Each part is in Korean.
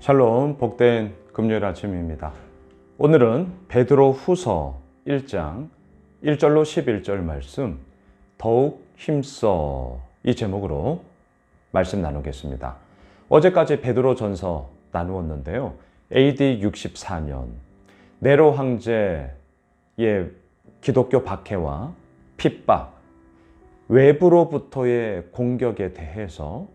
샬롬, 복된 금요일 아침입니다. 오늘은 베드로 후서 1장 1절로 11절 말씀, 더욱 힘써, 이 제목으로 말씀 나누겠습니다. 어제까지 베드로 전서 나누었는데요. AD 64년 네로 황제의 기독교 박해와 핍박, 외부로부터의 공격에 대해서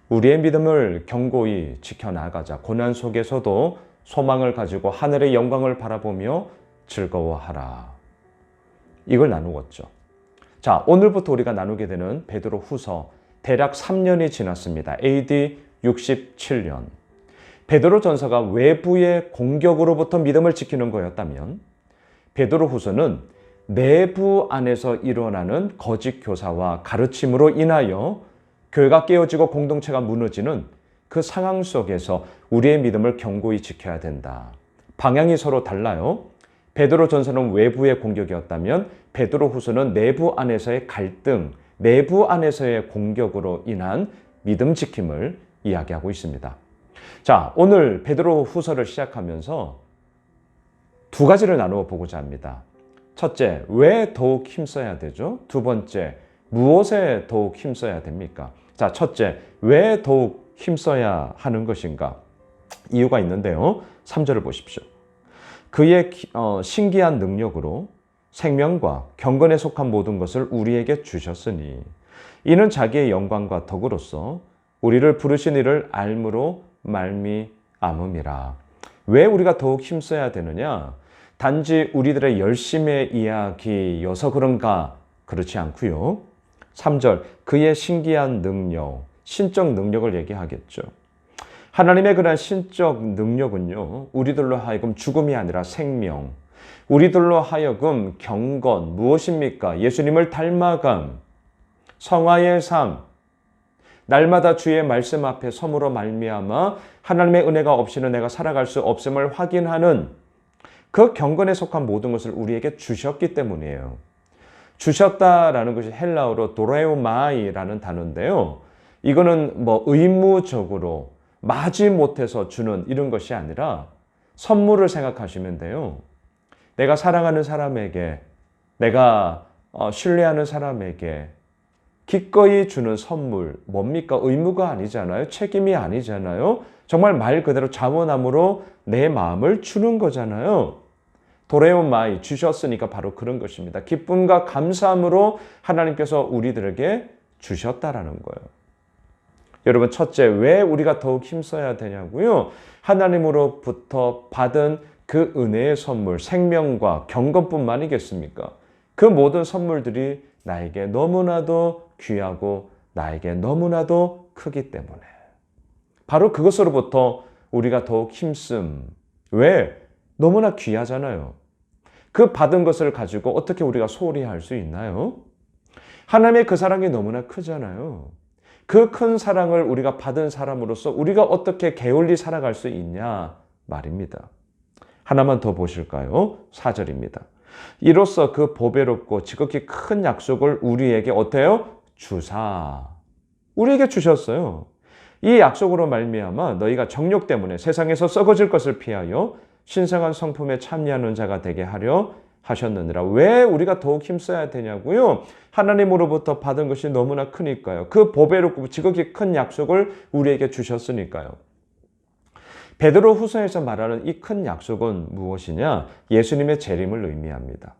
우리의 믿음을 견고히 지켜나가자. 고난 속에서도 소망을 가지고 하늘의 영광을 바라보며 즐거워하라. 이걸 나누었죠. 자, 오늘부터 우리가 나누게 되는 베드로 후서, 대략 3년이 지났습니다. AD 67년. 베드로 전서가 외부의 공격으로부터 믿음을 지키는 거였다면, 베드로 후서는 내부 안에서 일어나는 거짓 교사와 가르침으로 인하여 교회가 깨어지고 공동체가 무너지는 그 상황 속에서 우리의 믿음을 견고히 지켜야 된다. 방향이 서로 달라요. 베드로 전서는 외부의 공격이었다면 베드로 후서는 내부 안에서의 갈등, 내부 안에서의 공격으로 인한 믿음 지킴을 이야기하고 있습니다. 자, 오늘 베드로 후서를 시작하면서 두 가지를 나누어 보고자 합니다. 첫째, 왜 더욱 힘써야 되죠? 두 번째, 무엇에 더욱 힘써야 됩니까? 자, 첫째, 왜 더욱 힘써야 하는 것인가? 이유가 있는데요. 3절을 보십시오. 그의 신기한 능력으로 생명과 경건에 속한 모든 것을 우리에게 주셨으니 이는 자기의 영광과 덕으로서 우리를 부르신 이를 알므로 말미암음이라. 왜 우리가 더욱 힘써야 되느냐? 단지 우리들의 열심의 이야기여서 그런가? 그렇지 않고요. 3절, 그의 신기한 능력, 신적 능력을 얘기하겠죠. 하나님의 그런 신적 능력은요, 우리들로 하여금 죽음이 아니라 생명, 우리들로 하여금 경건, 무엇입니까? 예수님을 닮아감, 성화의 삶, 날마다 주의 말씀 앞에 섬으로 말미암아 하나님의 은혜가 없이는 내가 살아갈 수 없음을 확인하는 그 경건에 속한 모든 것을 우리에게 주셨기 때문이에요. 주셨다라는 것이 헬라어로 도레오마이라는 단어인데요. 이거는 의무적으로 마지 못해서 주는 이런 것이 아니라 선물을 생각하시면 돼요. 내가 사랑하는 사람에게, 내가 신뢰하는 사람에게 기꺼이 주는 선물, 뭡니까? 의무가 아니잖아요. 책임이 아니잖아요. 정말 말 그대로 자원함으로 내 마음을 주는 거잖아요. 도레오마이, 주셨으니까 바로 그런 것입니다. 기쁨과 감사함으로 하나님께서 우리들에게 주셨다라는 거예요. 여러분, 첫째, 왜 우리가 더욱 힘써야 되냐고요? 하나님으로부터 받은 그 은혜의 선물, 생명과 경건뿐만이겠습니까? 그 모든 선물들이 나에게 너무나도 귀하고 나에게 너무나도 크기 때문에 바로 그것으로부터 우리가 더욱 힘씀. 왜? 너무나 귀하잖아요. 그 받은 것을 가지고 어떻게 우리가 소홀히 할 수 있나요? 하나님의 그 사랑이 너무나 크잖아요. 그 큰 사랑을 우리가 받은 사람으로서 우리가 어떻게 게을리 살아갈 수 있냐 말입니다. 하나만 더 보실까요? 4절입니다. 이로써 그 보배롭고 지극히 큰 약속을 우리에게 어때요? 주사. 우리에게 주셨어요. 이 약속으로 말미암아 너희가 정욕 때문에 세상에서 썩어질 것을 피하여 신성한 성품에 참여하는 자가 되게 하려 하셨느니라. 왜 우리가 더욱 힘써야 되냐고요? 하나님으로부터 받은 것이 너무나 크니까요. 그 보배롭고 지극히 큰 약속을 우리에게 주셨으니까요. 베드로 후서에서 말하는 이 큰 약속은 무엇이냐? 예수님의 재림을 의미합니다.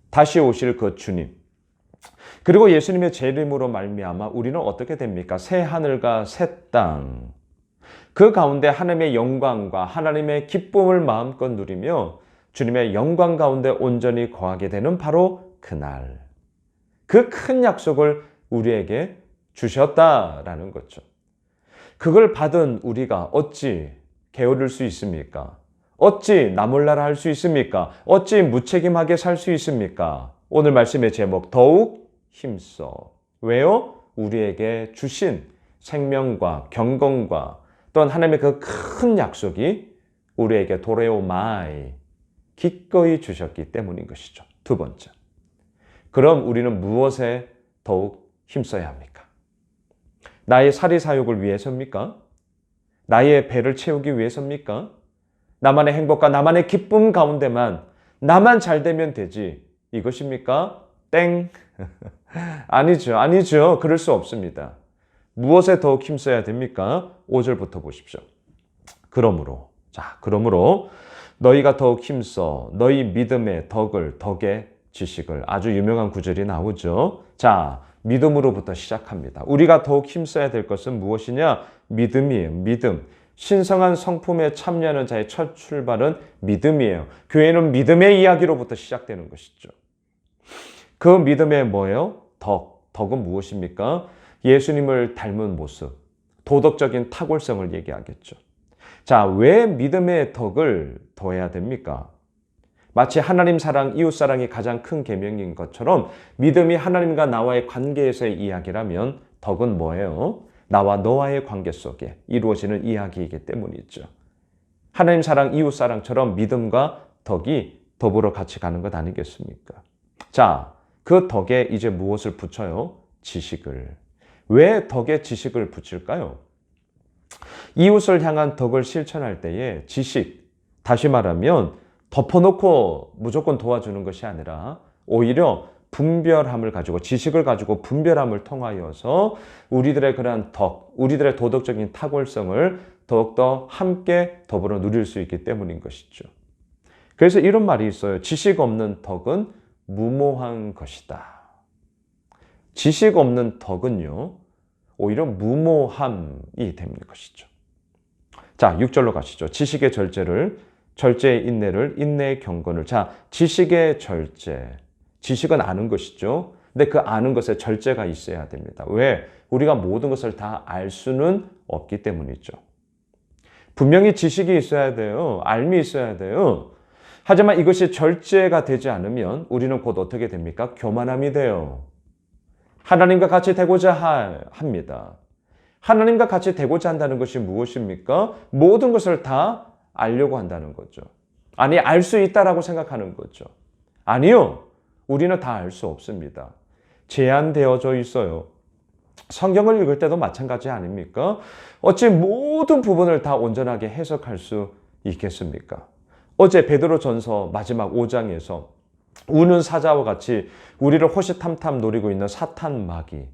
다시 오실 그 주님. 그리고 예수님의 재림으로 말미암아 우리는 어떻게 됩니까? 새 하늘과 새 땅. 그 가운데 하나님의 영광과 하나님의 기쁨을 마음껏 누리며 주님의 영광 가운데 온전히 거하게 되는 바로 그날. 그 큰 약속을 우리에게 주셨다라는 거죠. 그걸 받은 우리가 어찌 게으를 수 있습니까? 어찌 나몰라라 할 수 있습니까? 어찌 무책임하게 살 수 있습니까? 오늘 말씀의 제목, 더욱 힘써. 왜요? 우리에게 주신 생명과 경건과 또한 하나님의 그 큰 약속이 우리에게 도레오마이, 기꺼이 주셨기 때문인 것이죠. 두 번째. 그럼 우리는 무엇에 더욱 힘써야 합니까? 나의 사리사욕을 위해서입니까? 나의 배를 채우기 위해서입니까? 나만의 행복과 나만의 기쁨 가운데만 나만 잘 되면 되지. 이것입니까? 땡. 아니죠. 아니죠. 그럴 수 없습니다. 무엇에 더욱 힘써야 됩니까? 5절부터 보십시오. 그러므로 너희가 더욱 힘써 너희 믿음의 덕의 지식을, 아주 유명한 구절이 나오죠. 자, 믿음으로부터 시작합니다. 우리가 더욱 힘써야 될 것은 무엇이냐? 믿음이에요. 믿음. 신성한 성품에 참여하는 자의 첫 출발은 믿음이에요. 교회는 믿음의 이야기로부터 시작되는 것이죠. 그 믿음의 뭐예요? 덕은 무엇입니까? 예수님을 닮은 모습, 도덕적인 탁월성을 얘기하겠죠. 자, 왜 믿음의 덕을 더해야 됩니까? 마치 하나님 사랑, 이웃 사랑이 가장 큰 계명인 것처럼 믿음이 하나님과 나와의 관계에서의 이야기라면 덕은 뭐예요? 나와 너와의 관계 속에 이루어지는 이야기이기 때문이죠. 하나님 사랑, 이웃 사랑처럼 믿음과 덕이 더불어 같이 가는 것 아니겠습니까? 자, 그 덕에 이제 무엇을 붙여요? 지식을. 왜 덕에 지식을 붙일까요? 이웃을 향한 덕을 실천할 때에 지식, 다시 말하면 덮어놓고 무조건 도와주는 것이 아니라 오히려 분별함을 가지고, 지식을 가지고 분별함을 통하여서 우리들의 그러한 덕, 우리들의 도덕적인 탁월성을 더욱더 함께 더불어 누릴 수 있기 때문인 것이죠. 그래서 이런 말이 있어요. 지식 없는 덕은 무모한 것이다. 지식 없는 덕은요, 오히려 무모함이 되는 것이죠. 자, 6절로 가시죠. 지식의 절제의 인내를, 인내의 경건을. 자, 지식의 절제. 지식은 아는 것이죠. 근데 그 아는 것에 절제가 있어야 됩니다. 왜? 우리가 모든 것을 다 알 수는 없기 때문이죠. 분명히 지식이 있어야 돼요. 알미 있어야 돼요. 하지만 이것이 절제가 되지 않으면 우리는 곧 어떻게 됩니까? 교만함이 돼요. 하나님과 같이 되고자 합니다. 하나님과 같이 되고자 한다는 것이 무엇입니까? 모든 것을 다 알려고 한다는 거죠. 아니, 알 수 있다라고 생각하는 거죠. 아니요. 우리는 다 알 수 없습니다. 제한되어져 있어요. 성경을 읽을 때도 마찬가지 아닙니까? 어찌 모든 부분을 다 온전하게 해석할 수 있겠습니까? 어제 베드로전서 마지막 5장에서 우는 사자와 같이 우리를 호시탐탐 노리고 있는 사탄 마귀.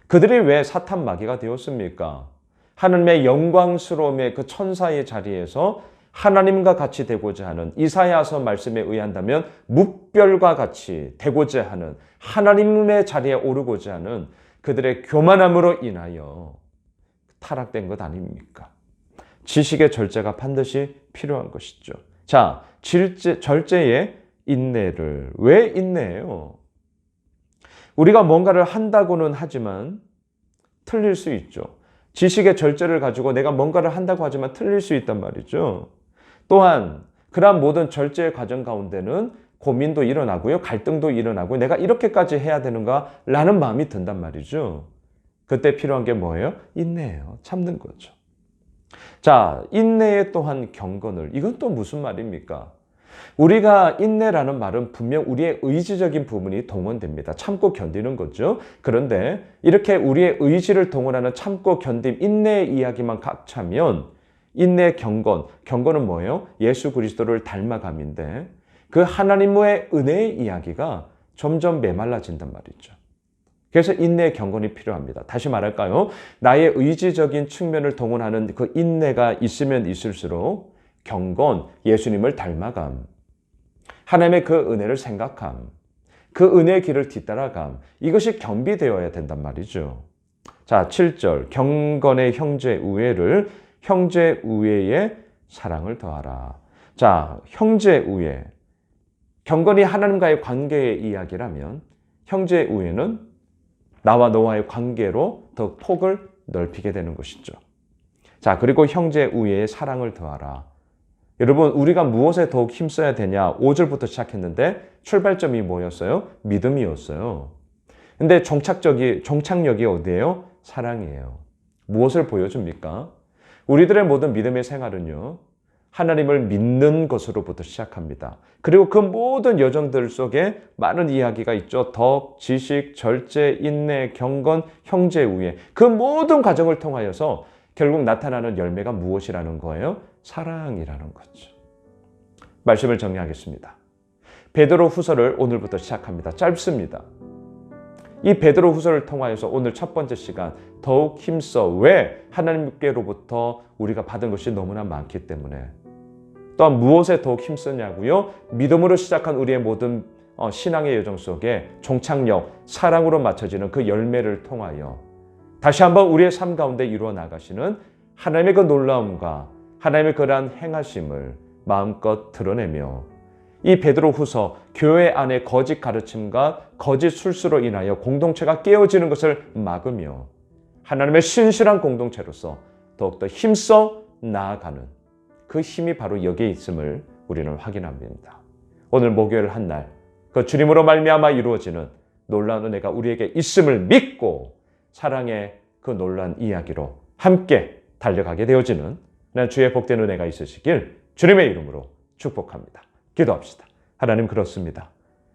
그들이 왜 사탄 마귀가 되었습니까? 하나님의 영광스러움의 그 천사의 자리에서 하나님과 같이 되고자 하는, 이사야서 말씀에 의한다면 묵별과 같이 되고자 하는, 하나님의 자리에 오르고자 하는 그들의 교만함으로 인하여 타락된 것 아닙니까? 지식의 절제가 반드시 필요한 것이죠. 자, 절제의 인내를. 왜 인내해요? 우리가 뭔가를 한다고는 하지만 틀릴 수 있죠. 지식의 절제를 가지고 내가 뭔가를 한다고 하지만 틀릴 수 있단 말이죠. 또한 그러한 모든 절제의 과정 가운데는 고민도 일어나고요. 갈등도 일어나고, 내가 이렇게까지 해야 되는가? 라는 마음이 든단 말이죠. 그때 필요한 게 뭐예요? 인내예요. 참는 거죠. 자, 인내의 또한 경건을. 이건 또 무슨 말입니까? 우리가 인내라는 말은 분명 우리의 의지적인 부분이 동원됩니다. 참고 견디는 거죠. 그런데 이렇게 우리의 의지를 동원하는 참고 견딤, 인내의 이야기만 각차면 인내의 경건은 뭐예요? 예수 그리스도를 닮아감인데 그 하나님의 은혜의 이야기가 점점 메말라진단 말이죠. 그래서 인내의 경건이 필요합니다. 다시 말할까요? 나의 의지적인 측면을 동원하는 그 인내가 있으면 있을수록 경건, 예수님을 닮아감, 하나님의 그 은혜를 생각함, 그 은혜의 길을 뒤따라감, 이것이 겸비되어야 된단 말이죠. 자, 7절 경건의 형제 우애를, 형제 우애의 사랑을 더하라. 자, 형제 우애, 경건이 하나님과의 관계의 이야기라면 형제 우애는 나와 너와의 관계로 더 폭을 넓히게 되는 것이죠. 자, 그리고 형제 우애의 사랑을 더하라. 여러분, 우리가 무엇에 더욱 힘써야 되냐? 5절부터 시작했는데 출발점이 뭐였어요? 믿음이었어요. 근데 종착역이 어디예요? 사랑이에요. 무엇을 보여줍니까? 우리들의 모든 믿음의 생활은요, 하나님을 믿는 것으로부터 시작합니다. 그리고 그 모든 여정들 속에 많은 이야기가 있죠. 덕, 지식, 절제, 인내, 경건, 형제 우애. 그 모든 과정을 통하여서 결국 나타나는 열매가 무엇이라는 거예요? 사랑이라는 거죠. 말씀을 정리하겠습니다. 베드로 후서를 오늘부터 시작합니다. 짧습니다. 이 베드로 후서를 통하여서 오늘 첫 번째 시간 더욱 힘써, 왜? 하나님께로부터 우리가 받은 것이 너무나 많기 때문에. 또한 무엇에 더욱 힘쓰냐고요? 믿음으로 시작한 우리의 모든 신앙의 여정 속에 종착역, 사랑으로 맞춰지는 그 열매를 통하여 다시 한번 우리의 삶 가운데 이루어 나가시는 하나님의 그 놀라움과 하나님의 그러한 행하심을 마음껏 드러내며 이 베드로 후서 교회 안에 거짓 가르침과 거짓 술수로 인하여 공동체가 깨어지는 것을 막으며 하나님의 신실한 공동체로서 더욱더 힘써 나아가는 그 힘이 바로 여기에 있음을 우리는 확인합니다. 오늘 목요일 한 날 그 주님으로 말미암아 이루어지는 놀라운 은혜가 우리에게 있음을 믿고 사랑의 그 놀라운 이야기로 함께 달려가게 되어지는 주의 복된 은혜가 있으시길 주님의 이름으로 축복합니다. 기도합시다. 하나님, 그렇습니다.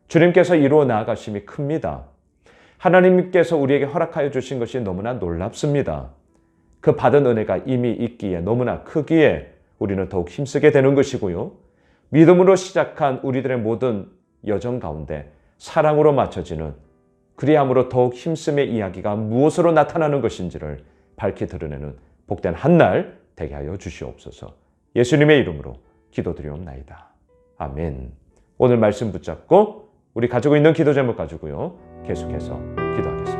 주님께서 이루어 나아가심이 큽니다. 하나님께서 우리에게 허락하여 주신 것이 너무나 놀랍습니다. 그 받은 은혜가 이미 있기에 너무나 크기에 우리는 더욱 힘쓰게 되는 것이고요. 믿음으로 시작한 우리들의 모든 여정 가운데 사랑으로 맞춰지는, 그리함으로 더욱 힘씀의 이야기가 무엇으로 나타나는 것인지를 밝히 드러내는 복된 한 날 되게 하여 주시옵소서. 예수님의 이름으로 기도드리옵나이다. 아멘. 오늘 말씀 붙잡고 우리 가지고 있는 기도 제목 가지고요, 계속해서 기도하겠습니다.